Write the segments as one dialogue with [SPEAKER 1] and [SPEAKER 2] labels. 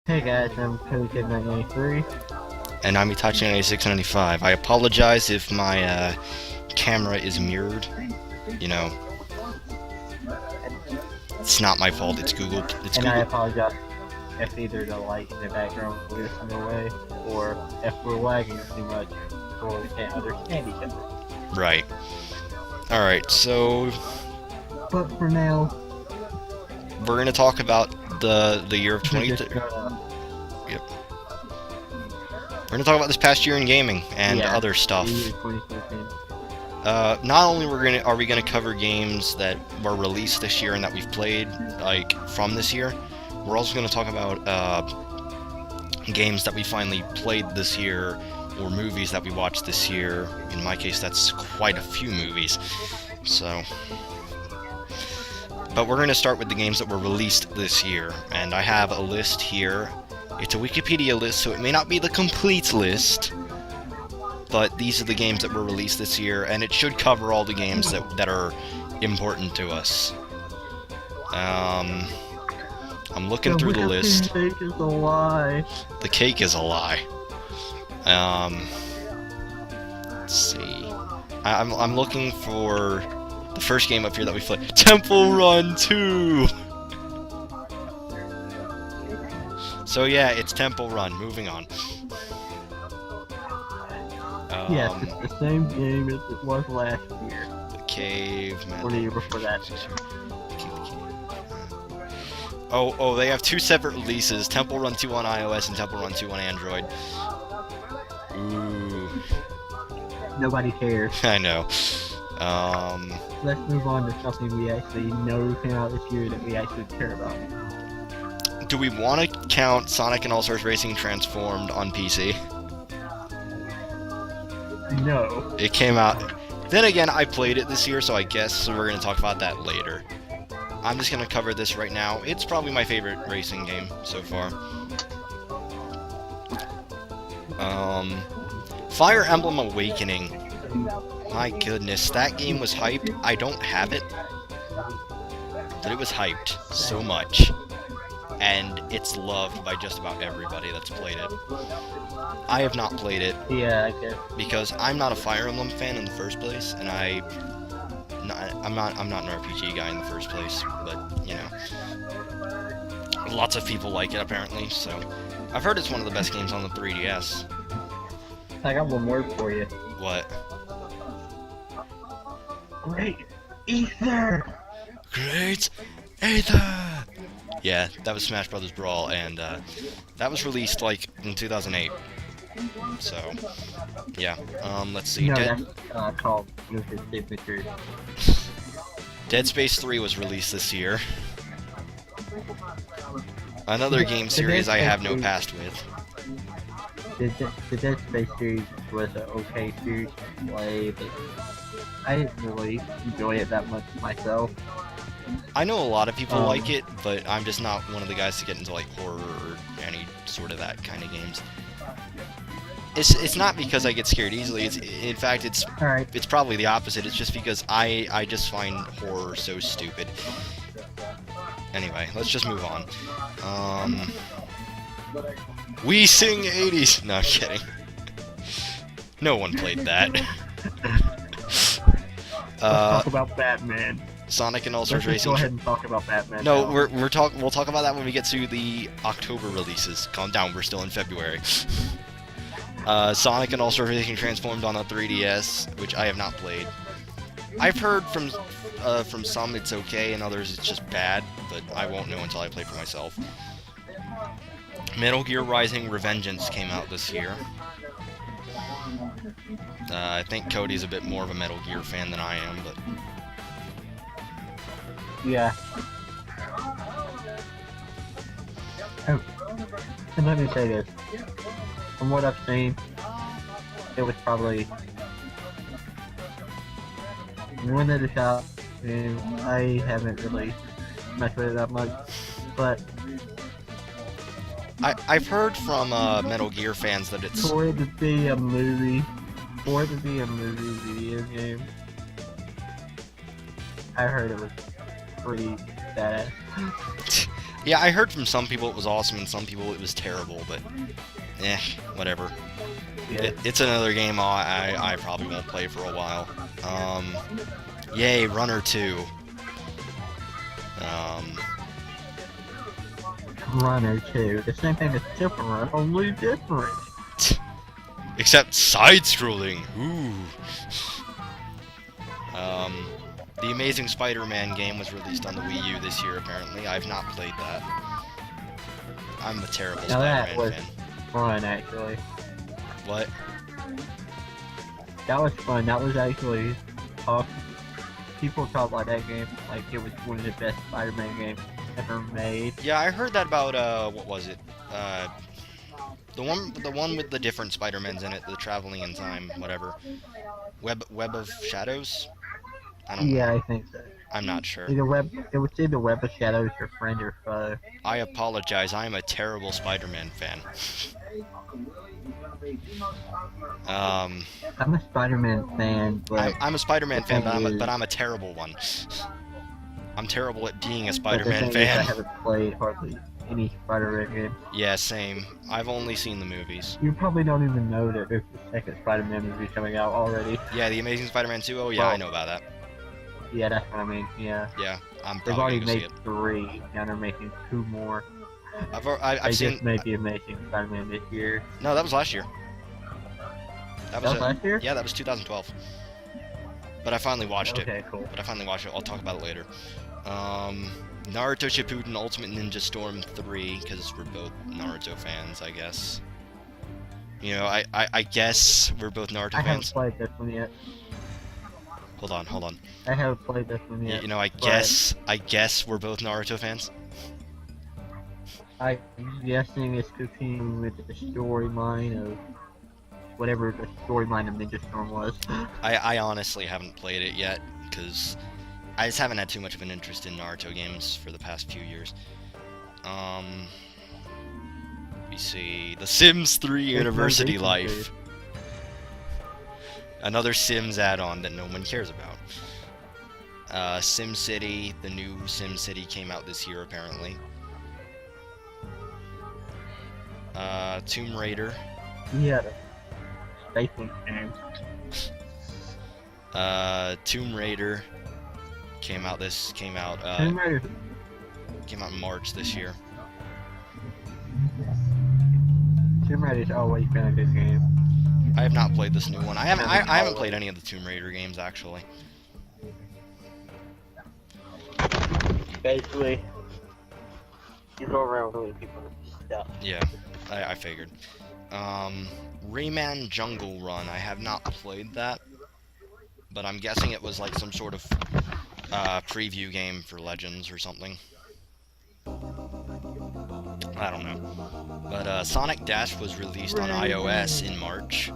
[SPEAKER 1] Hey guys, I'm Codythekid1993.
[SPEAKER 2] And I'm Itachi9695. I apologize if my camera is mirrored. You know, it's not my fault. It's Google. It's
[SPEAKER 1] And
[SPEAKER 2] Google.
[SPEAKER 1] I apologize if either the light in the background is in the way, or if we're lagging too much, or we can't understand each other.
[SPEAKER 2] Right. All right. So
[SPEAKER 1] But for now,
[SPEAKER 2] we're gonna talk about the year of 2013. Yep. We're gonna talk about this past year in gaming and other stuff.
[SPEAKER 1] The year 2013.
[SPEAKER 2] Not only are we gonna cover games that were released this year and that we've played, like from this year, we're also gonna talk about games that we finally played this year, or movies that we watched this year. In my case, that's quite a few movies. So, but we're gonna start with the games that were released this year, and I have a list here. It's a Wikipedia list, so it may not be the complete list, but these are the games that were released this year, and it should cover all the games that are important to us. I'm looking through the list.
[SPEAKER 1] The cake is a lie.
[SPEAKER 2] The cake is a lie. Let's see. I'm looking for the first game up here that we played. Temple Run 2! So yeah, it's Temple Run. Moving on.
[SPEAKER 1] Yes, it's the same game as it was last year.
[SPEAKER 2] The Cave, man.
[SPEAKER 1] Or the year before that.
[SPEAKER 2] Oh, they have two separate releases, Temple Run 2 on iOS and Temple Run 2 on Android. Ooh.
[SPEAKER 1] Nobody cares.
[SPEAKER 2] I know.
[SPEAKER 1] Let's move on to something we actually know came out this year that we actually care about.
[SPEAKER 2] Do we want to count Sonic and All-Stars Racing Transformed on PC?
[SPEAKER 1] No.
[SPEAKER 2] It came out... Then again, I played it this year, so I guess we're going to talk about that later. I'm just going to cover this right now. It's probably my favorite racing game so far. Fire Emblem Awakening. My goodness, that game was hype. I don't have it, but it was hyped so much. And it's loved by just about everybody that's played it. I have not played it.
[SPEAKER 1] Yeah, I guess.
[SPEAKER 2] Because I'm not a Fire Emblem fan in the first place, and I'm not an RPG guy in the first place, but you know, lots of people like it apparently. So I've heard it's one of the best games on the 3DS.
[SPEAKER 1] I got one word for you.
[SPEAKER 2] What?
[SPEAKER 1] Great Ether!
[SPEAKER 2] Great Ether! Yeah, that was Smash Brothers Brawl, and that was released like in 2008. So, yeah. Let's see.
[SPEAKER 1] No, that's called Lucas Signature.
[SPEAKER 2] Dead Space 3 was released this year. Another game series I have no past with.
[SPEAKER 1] The Dead Space series was an okay series to play, but I didn't really enjoy it that much myself.
[SPEAKER 2] I know a lot of people like it, but I'm just not one of the guys to get into like horror or any sort of that kind of games. It's not because I get scared easily. In fact it's probably the opposite. It's just because I just find horror so stupid. Anyway, let's just move on. We Sing 80s. No, I'm kidding. No one played that.
[SPEAKER 1] Let's talk about Batman.
[SPEAKER 2] Sonic and All-Stars Racing.
[SPEAKER 1] Go ahead and talk about Batman.
[SPEAKER 2] No, we'll talk about that when we get to the October releases. Calm down, we're still in February. Sonic and All-Stars Racing Transformed on a 3DS, which I have not played. I've heard from some it's okay, and others it's just bad, but I won't know until I play for myself. Metal Gear Rising: Revengeance came out this year. I think Cody's a bit more of a Metal Gear fan than I am, but...
[SPEAKER 1] Yeah. Oh, and let me say this. From what I've seen, it was probably one of the shots, and I haven't really messed with it that much, but...
[SPEAKER 2] I've heard from Metal Gear fans that it's...
[SPEAKER 1] For it to be a movie video game, I heard it was pretty badass.
[SPEAKER 2] Yeah, I heard from some people it was awesome and some people it was terrible, but whatever.
[SPEAKER 1] Yeah.
[SPEAKER 2] It's another game I probably won't play for a while. Yay, Runner 2.
[SPEAKER 1] Runner 2. The same thing as Super Run, only different.
[SPEAKER 2] Except side-scrolling. Ooh. The Amazing Spider-Man game was released on the Wii U this year, apparently. I've not played that. I'm a terrible
[SPEAKER 1] Now that
[SPEAKER 2] Spider-Man
[SPEAKER 1] was
[SPEAKER 2] fan.
[SPEAKER 1] fun, actually.
[SPEAKER 2] What?
[SPEAKER 1] That was fun. That was actually people talk about that game like it was one of the best Spider-Man games ever made.
[SPEAKER 2] Yeah, I heard that about, what was it? The one with the different Spider-Mans in it, the traveling in time, whatever. Web of Shadows? I don't know.
[SPEAKER 1] Yeah, I think so.
[SPEAKER 2] I'm not sure.
[SPEAKER 1] It was either Web of Shadows or Friend or Foe.
[SPEAKER 2] I apologize, I am a terrible Spider-Man fan.
[SPEAKER 1] I'm a Spider-Man fan, but
[SPEAKER 2] I'm a Spider-Man fan,
[SPEAKER 1] thing is-
[SPEAKER 2] but I'm a terrible one. I'm terrible at being a
[SPEAKER 1] but the
[SPEAKER 2] Spider-Man
[SPEAKER 1] thing is, I
[SPEAKER 2] fan.
[SPEAKER 1] haven't played hardly any Spider-Man game.
[SPEAKER 2] Yeah, same. I've only seen the movies.
[SPEAKER 1] You probably don't even know that there's the second Spider-Man movie coming out already.
[SPEAKER 2] Yeah, The Amazing Spider-Man 2, oh yeah,
[SPEAKER 1] Well,
[SPEAKER 2] I know about that.
[SPEAKER 1] Yeah, that's what I mean. Yeah,
[SPEAKER 2] Yeah, I'm
[SPEAKER 1] they've
[SPEAKER 2] probably
[SPEAKER 1] already
[SPEAKER 2] gonna see
[SPEAKER 1] made
[SPEAKER 2] it.
[SPEAKER 1] 3. Now they're making 2 more. They
[SPEAKER 2] I've seen...
[SPEAKER 1] just made the Amazing Spider-Man this year.
[SPEAKER 2] No, that was last year.
[SPEAKER 1] That was last year?
[SPEAKER 2] Yeah, that was 2012. But I finally watched it.
[SPEAKER 1] Okay, cool.
[SPEAKER 2] I'll talk about it later. Naruto Shippuden Ultimate Ninja Storm 3, because we're both Naruto fans, I guess. You know, I guess we're both Naruto
[SPEAKER 1] I haven't
[SPEAKER 2] fans.
[SPEAKER 1] played this one yet.
[SPEAKER 2] Hold on.
[SPEAKER 1] I haven't played this one yet.
[SPEAKER 2] You know, I guess we're both Naruto fans.
[SPEAKER 1] I'm guessing it's continuing with the storyline of whatever the storyline of Ninja Storm was.
[SPEAKER 2] I honestly haven't played it yet, because I just haven't had too much of an interest in Naruto games for the past few years. We see The Sims 3 University
[SPEAKER 1] reason
[SPEAKER 2] Life. Another Sims add-on that no one cares about. SimCity, the new SimCity came out this year apparently. Tomb Raider.
[SPEAKER 1] Yeah, Space game.
[SPEAKER 2] Tomb Raider came out
[SPEAKER 1] Tomb Raider.
[SPEAKER 2] came out in March this year.
[SPEAKER 1] Tomb Raider's always been a good game.
[SPEAKER 2] I have not played this new one. I haven't played any of the Tomb Raider games actually.
[SPEAKER 1] Basically, you go around killing people and stuff.
[SPEAKER 2] Yeah, I figured. Rayman Jungle Run. I have not played that, but I'm guessing it was like some sort of preview game for Legends or something. I don't know. But Sonic Dash was released on iOS in March.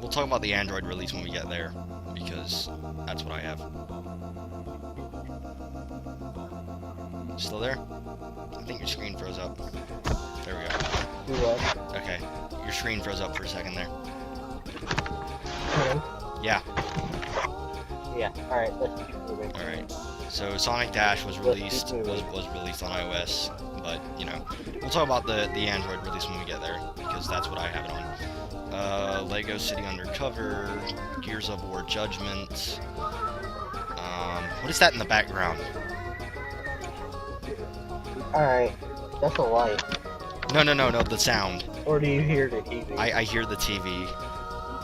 [SPEAKER 2] We'll talk about the Android release when we get there, because that's what I have. Still there? I think your screen froze up. There we go.
[SPEAKER 1] Do what?
[SPEAKER 2] Okay, your screen froze up for a second there.
[SPEAKER 1] Hello?
[SPEAKER 2] Yeah.
[SPEAKER 1] Yeah. All right. Let's keep moving.
[SPEAKER 2] All right. So Sonic Dash was released was released on iOS, but you know, we'll talk about the Android release when we get there, because that's what I have it on. Lego City Undercover, Gears of War Judgment. What is that in the background?
[SPEAKER 1] All right. That's a light.
[SPEAKER 2] No, the sound.
[SPEAKER 1] Or do you hear the TV?
[SPEAKER 2] I hear the TV.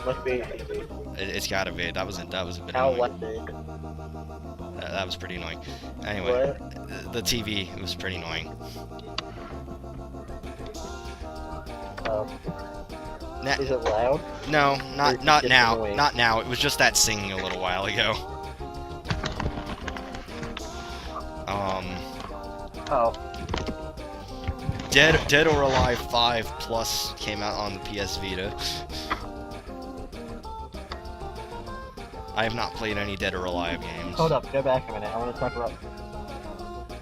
[SPEAKER 1] Must be a TV.
[SPEAKER 2] It's gotta be. That was a bit
[SPEAKER 1] How
[SPEAKER 2] annoying.
[SPEAKER 1] loud?
[SPEAKER 2] That was pretty annoying. Anyway,
[SPEAKER 1] What?
[SPEAKER 2] the TV was pretty annoying.
[SPEAKER 1] Is it loud?
[SPEAKER 2] No,
[SPEAKER 1] Or is it
[SPEAKER 2] not
[SPEAKER 1] just
[SPEAKER 2] now.
[SPEAKER 1] annoying?
[SPEAKER 2] Not now. It was just that singing a little while ago.
[SPEAKER 1] Oh.
[SPEAKER 2] Dead or Alive 5 Plus came out on the PS Vita. I have not played any Dead or Alive games.
[SPEAKER 1] Hold up. Go back a minute. I want to talk about.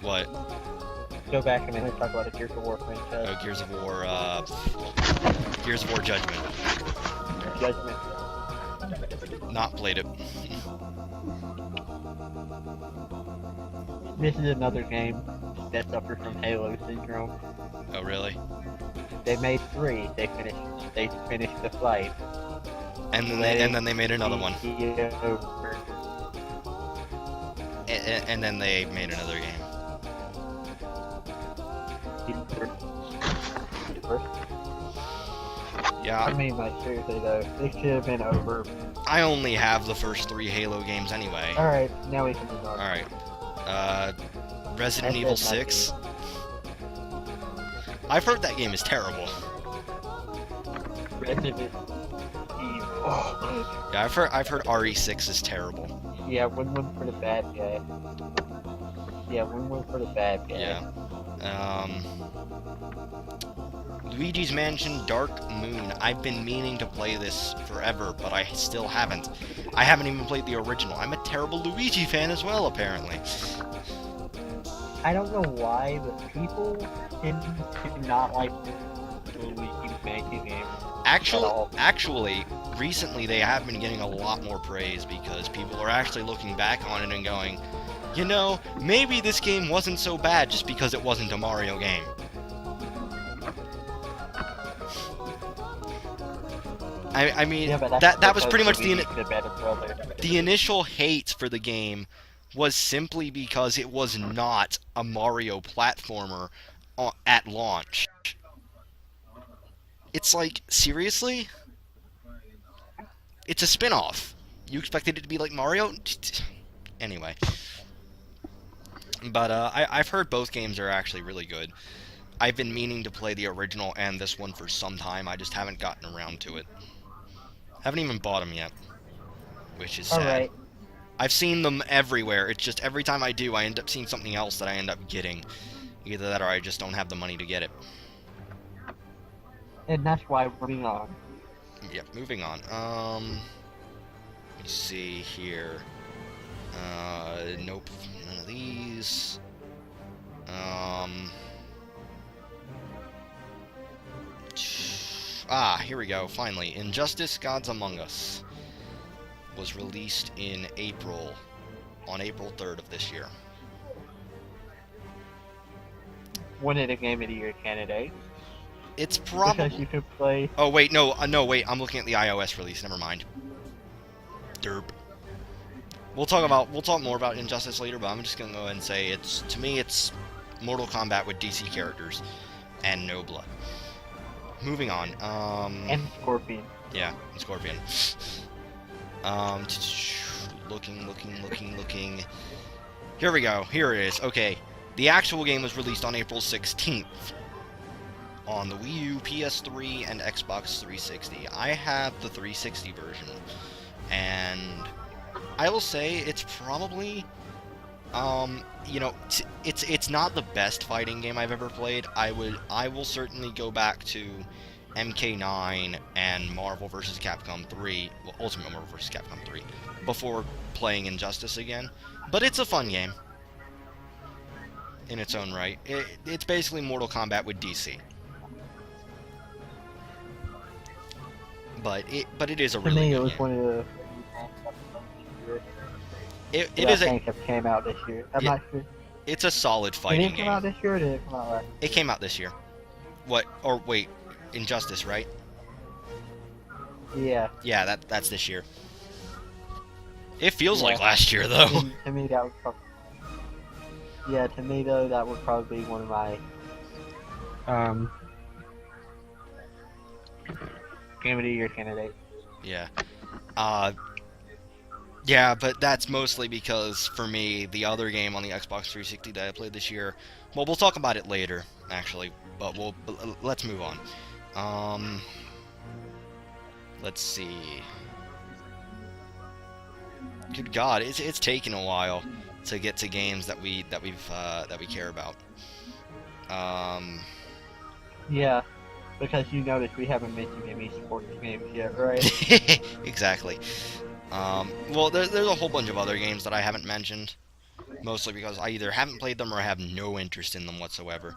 [SPEAKER 2] What?
[SPEAKER 1] Go back a minute and talk about the Gears of War franchise.
[SPEAKER 2] Oh, Gears of War Judgment.
[SPEAKER 1] Judgment.
[SPEAKER 2] Not played it.
[SPEAKER 1] This is another game that suffers from Halo syndrome.
[SPEAKER 2] Oh, really?
[SPEAKER 1] They made 3. They finished the fight.
[SPEAKER 2] And then they made another one. And then they made another game. Yeah.
[SPEAKER 1] I mean, like, seriously though, it should have been over.
[SPEAKER 2] I only have the first 3 Halo games anyway.
[SPEAKER 1] Alright, now we can move on.
[SPEAKER 2] Alright. Resident Evil 6. I've heard that game is terrible.
[SPEAKER 1] Resident Evil.
[SPEAKER 2] Yeah, I've heard RE6 is terrible.
[SPEAKER 1] Yeah, win for the bad guy. Yeah, win for the bad guy.
[SPEAKER 2] Yeah. Luigi's Mansion Dark Moon. I've been meaning to play this forever, but I still haven't. I haven't even played the original. I'm a terrible Luigi fan as well, apparently.
[SPEAKER 1] I don't know why, but people tend to not like the Luigi's Mansion game.
[SPEAKER 2] Actually, recently they have been getting a lot more praise because people are actually looking back on it and going, you know, maybe this game wasn't so bad just because it wasn't a Mario game. I mean, yeah, that was pretty much the initial hate for the game was simply because it was not a Mario platformer at launch. It's like, seriously? It's a spin-off. You expected it to be like Mario? Anyway. But I've heard both games are actually really good. I've been meaning to play the original and this one for some time. I just haven't gotten around to it. Haven't even bought them yet, which is sad.
[SPEAKER 1] Alright.
[SPEAKER 2] I've seen them everywhere. It's just every time I do, I end up seeing something else that I end up getting. Either that or I just don't have the money to get it.
[SPEAKER 1] And that's why we're moving on.
[SPEAKER 2] Yep, moving on. Let's see here. Nope, none of these. Here we go, finally. Injustice Gods Among Us was released in April, on April 3rd of this year.
[SPEAKER 1] One of the Game of the Year candidates.
[SPEAKER 2] It's probably...
[SPEAKER 1] Because you could play...
[SPEAKER 2] Oh, wait, no, wait, I'm looking at the iOS release, never mind. Derp. We'll talk more about Injustice later, but I'm just gonna go ahead and say to me, it's Mortal Kombat with DC characters, and no blood. Moving on,
[SPEAKER 1] And Scorpion.
[SPEAKER 2] Yeah, and Scorpion. Looking. Here we go, here it is, okay. The actual game was released on April 16th. On the Wii U, PS3, and Xbox 360. I have the 360 version, and I will say it's probably, you know, it's not the best fighting game I've ever played. I will certainly go back to MK9 and Marvel vs. Capcom 3, well, Ultimate Marvel vs. Capcom 3, before playing Injustice again. But it's a fun game in its own right. It's basically Mortal Kombat with DC. But it is a really good game. To me, it was one of the... I think it came out this year. I'm not sure. It's a solid fighting game. Did it come out this year or did it come out last year? It came out this year. What? Or wait, Injustice, right? Yeah. Yeah, that's this year. It feels like last year, though. To me, that would probably... Yeah, to me, though, that would probably be one of my... Game of the Year candidate. Yeah. Yeah, but that's mostly because, for me, the other game on the Xbox 360 that I played this year... Well, we'll talk about it later, actually, but let's move on. Let's see... Good God, it's taken a while to get to games that we care about. Yeah. Because you notice we haven't mentioned any sports games yet, right? Exactly. Well, there's a whole bunch of other games that I haven't mentioned. Mostly because I either haven't played them or I have no interest in them whatsoever.